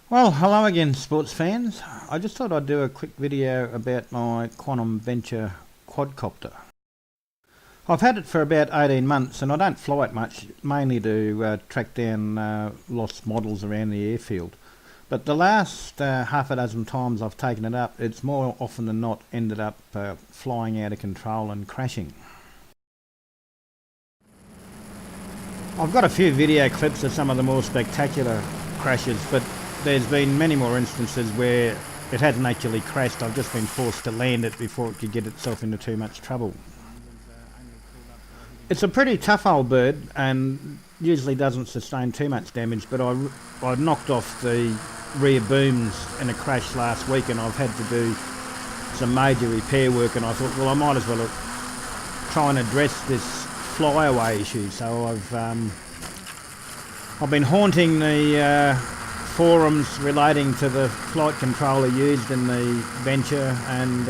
Well, hello again, sports fans. I just thought I'd do a quick video about my Quantum Venture quadcopter. I've had it for about 18 months and I don't fly it much, mainly to track down lost models around the airfield. But the last half a dozen times I've taken it up, it's more often than not ended up flying out of control and crashing. I've got a few video clips of some of the more spectacular crashes, but there's been many more instances where it hasn't actually crashed. I've just been forced to land it before it could get itself into too much trouble. It's a pretty tough old bird and usually doesn't sustain too much damage, but I knocked off the rear booms in a crash last week and I've had to do some major repair work, and I thought, well, I might as well try and address this flyaway issue. So I've been haunting the forums relating to the flight controller used in the Venture, and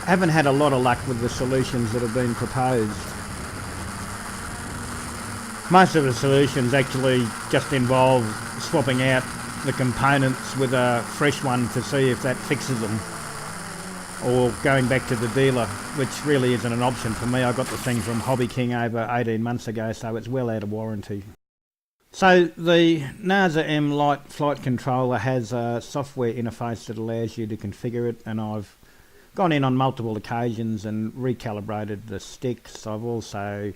haven't had a lot of luck with the solutions that have been proposed. Most of the solutions actually just involve swapping out the components with a fresh one to see if that fixes them, or going back to the dealer, which really isn't an option for me. I got the thing from Hobby King over 18 months ago, so it's well out of warranty. So the Naza M Lite flight controller has a software interface that allows you to configure it, and I've gone in on multiple occasions and recalibrated the sticks. I've also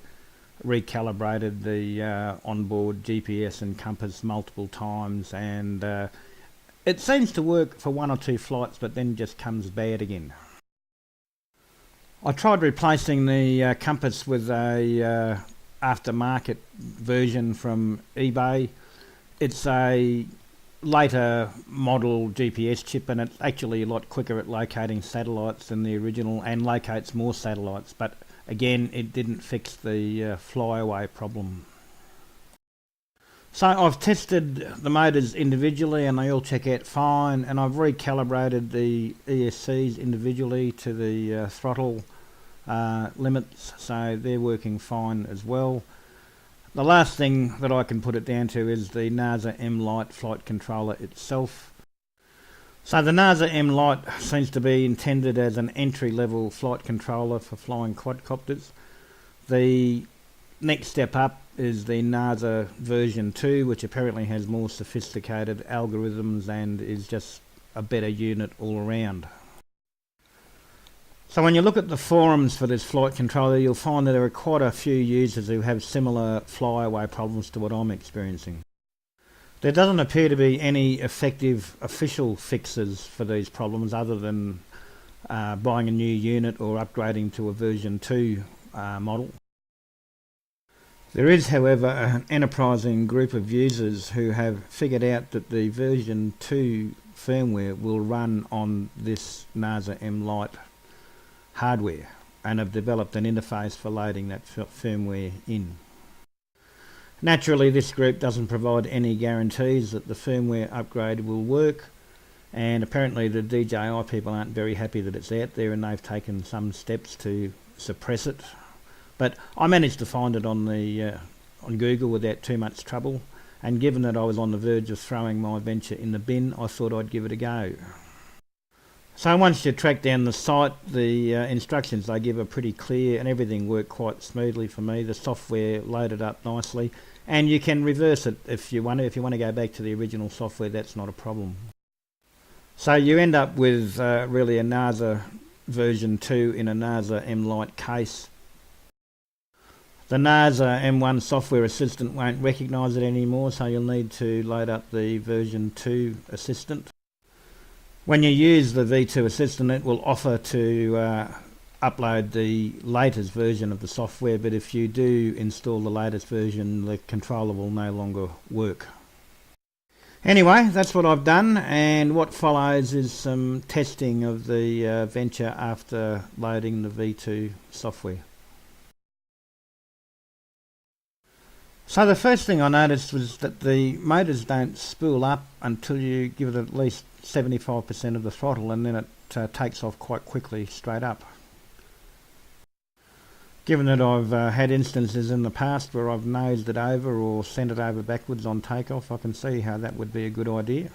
recalibrated the onboard GPS and compass multiple times, and it seems to work for one or two flights, but then just comes bad again. I tried replacing the compass with a aftermarket version from eBay. It's a later model GPS chip, and it's actually a lot quicker at locating satellites than the original, and locates more satellites, but again it didn't fix the flyaway problem. So I've tested the motors individually and they all check out fine, and I've recalibrated the ESCs individually to the throttle limits, so they're working fine as well. The last thing that I can put it down to is the Naza M Lite flight controller itself. So the Naza M Lite seems to be intended as an entry-level flight controller for flying quadcopters. The next step up is the Naza version 2, which apparently has more sophisticated algorithms and is just a better unit all around. So when you look at the forums for this flight controller, you'll find that there are quite a few users who have similar flyaway problems to what I'm experiencing. There doesn't appear to be any effective official fixes for these problems other than buying a new unit or upgrading to a version 2 model. There is, however, an enterprising group of users who have figured out that the version 2 firmware will run on this Naza M Lite hardware, and have developed an interface for loading that firmware in. Naturally, this group doesn't provide any guarantees that the firmware upgrade will work, and apparently the DJI people aren't very happy that it's out there, and they've taken some steps to suppress it. But I managed to find it on Google without too much trouble, and given that I was on the verge of throwing my Venture in the bin, I thought I'd give it a go. So once you track down the site, the instructions they give are pretty clear, and everything worked quite smoothly for me. The software loaded up nicely, and you can reverse it if you want to. If you want to go back to the original software, that's not a problem. So you end up with really a Naza version 2 in a Naza M Lite case. The Naza M1 software assistant won't recognise it anymore, so you'll need to load up the version 2 assistant. When you use the V2 assistant, it will offer to upload the latest version of the software, but if you do install the latest version, the controller will no longer work. Anyway, that's what I've done, and what follows is some testing of the Venture after loading the V2 software. So the first thing I noticed was that the motors don't spool up until you give it at least 75% of the throttle, and then it takes off quite quickly straight up. Given that I've had instances in the past where I've nosed it over or sent it over backwards on takeoff, I can see how that would be a good idea.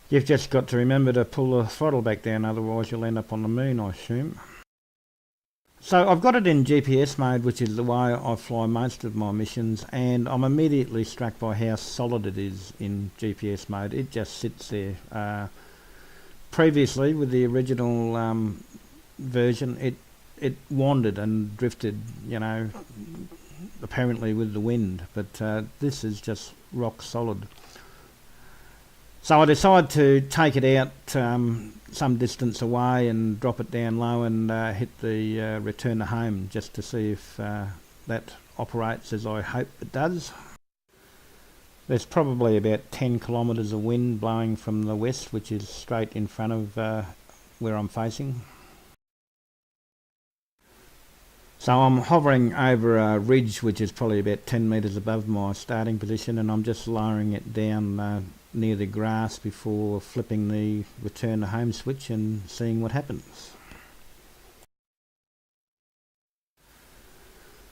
You've just got to remember to pull the throttle back down, otherwise you'll end up on the moon, I assume. So I've got it in GPS mode, which is the way I fly most of my missions, and I'm immediately struck by how solid it is in GPS mode. It just sits there. Previously, with the original version, it wandered and drifted, apparently with the wind, but this is just rock solid. So I decided to take it out some distance away and drop it down low and hit the return to home, just to see if that operates as I hope it does. There's probably about 10 kilometres of wind blowing from the west, which is straight in front of where I'm facing. So I'm hovering over a ridge which is probably about 10 metres above my starting position, and I'm just lowering it down near the grass before flipping the return to home switch and seeing what happens.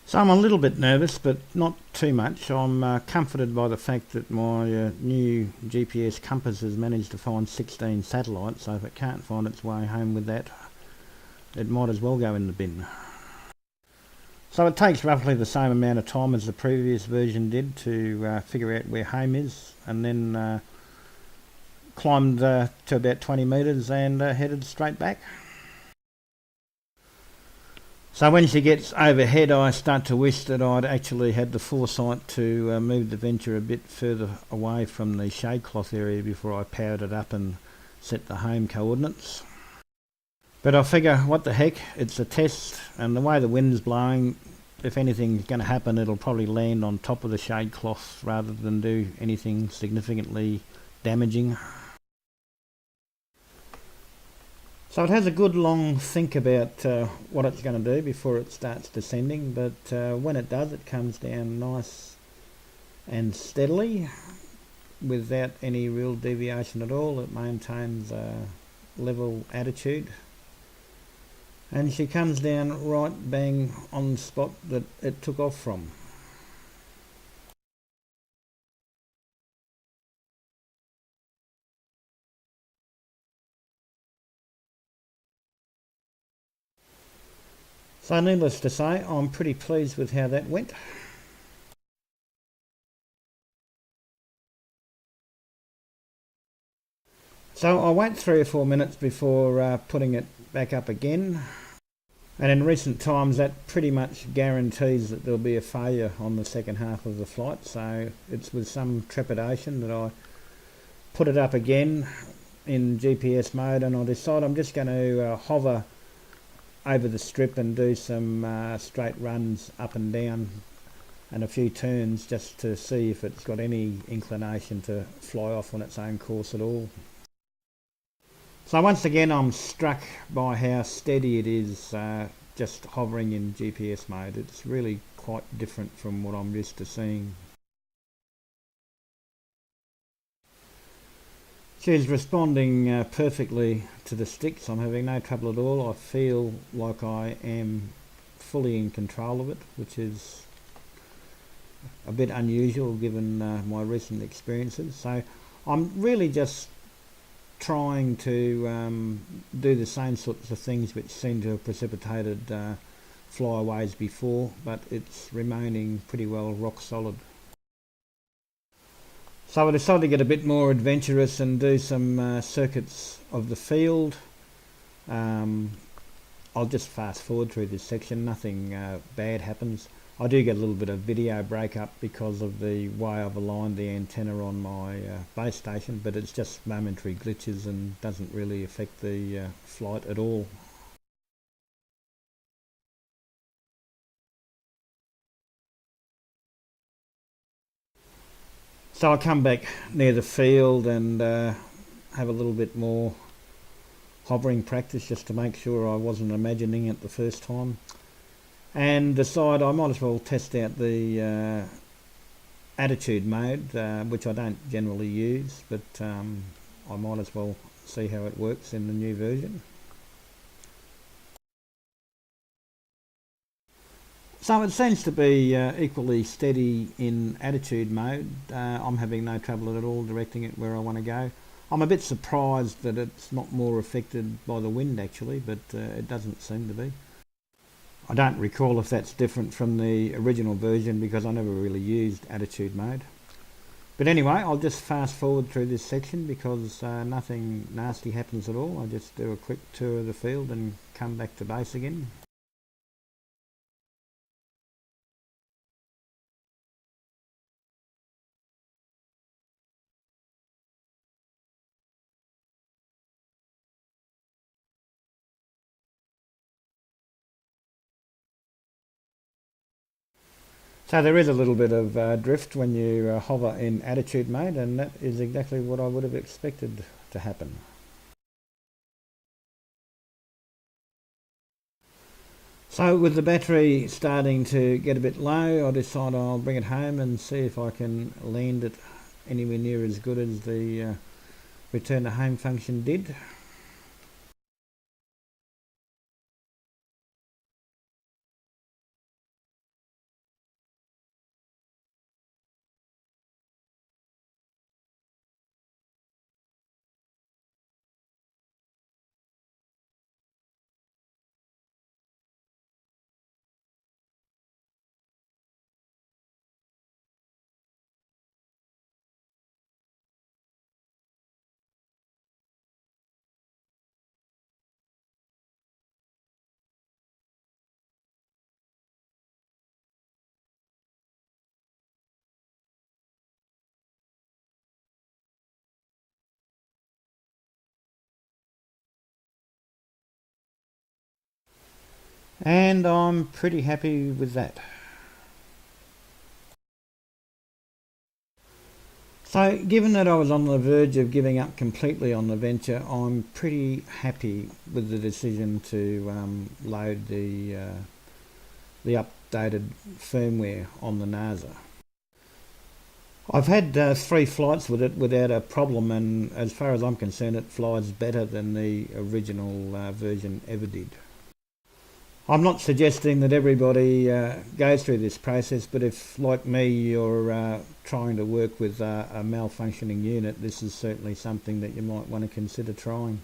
So I'm a little bit nervous, but not too much. I'm comforted by the fact that my new GPS compass has managed to find 16 satellites, so if it can't find its way home with that, it might as well go in the bin. So it takes roughly the same amount of time as the previous version did to figure out where home is, and then climbed to about 20 metres and headed straight back. So when she gets overhead, I start to wish that I'd actually had the foresight to move the Venture a bit further away from the shade cloth area before I powered it up and set the home coordinates. But I figure, what the heck, it's a test, and the way the wind's blowing, if anything's going to happen, it'll probably land on top of the shade cloth rather than do anything significantly damaging. So it has a good long think about what it's going to do before it starts descending, but when it does, it comes down nice and steadily without any real deviation at all. It maintains a level attitude. And she comes down right bang on the spot that it took off from. So needless to say, I'm pretty pleased with how that went. So I wait 3 or 4 minutes before putting it back up again. And in recent times that pretty much guarantees that there'll be a failure on the second half of the flight, so it's with some trepidation that I put it up again in GPS mode, and I decide I'm just going to hover over the strip and do some straight runs up and down and a few turns just to see if it's got any inclination to fly off on its own course at all. So once again I'm struck by how steady it is just hovering in GPS mode. It's really quite different from what I'm used to seeing. She's responding perfectly to the sticks. I'm having no trouble at all. I feel like I am fully in control of it, which is a bit unusual given my recent experiences. So I'm really just trying to do the same sorts of things which seem to have precipitated flyaways before, but it's remaining pretty well rock solid. So I decided to get a bit more adventurous and do some circuits of the field. I'll just fast forward through this section, nothing bad happens. I do get a little bit of video breakup because of the way I've aligned the antenna on my base station, but it's just momentary glitches and doesn't really affect the flight at all. So I come back near the field and have a little bit more hovering practice just to make sure I wasn't imagining it the first time, and decide I might as well test out the attitude mode, which I don't generally use, but I might as well see how it works in the new version. So it seems to be equally steady in attitude mode. I'm having no trouble at all directing it where I want to go. I'm a bit surprised that it's not more affected by the wind actually, but it doesn't seem to be. I don't recall if that's different from the original version because I never really used attitude mode. But anyway, I'll just fast forward through this section because nothing nasty happens at all. I just do a quick tour of the field and come back to base again. So there is a little bit of drift when you hover in attitude mode, and that is exactly what I would have expected to happen. So with the battery starting to get a bit low, I decide I'll bring it home and see if I can land it anywhere near as good as the return to home function did. And I'm pretty happy with that. So given that I was on the verge of giving up completely on the venture, I'm pretty happy with the decision to load the updated firmware on the Naza. I've had 3 flights with it without a problem, and as far as I'm concerned it flies better than the original version ever did. I'm not suggesting that everybody goes through this process, but if, like me, you're trying to work with a malfunctioning unit, this is certainly something that you might want to consider trying.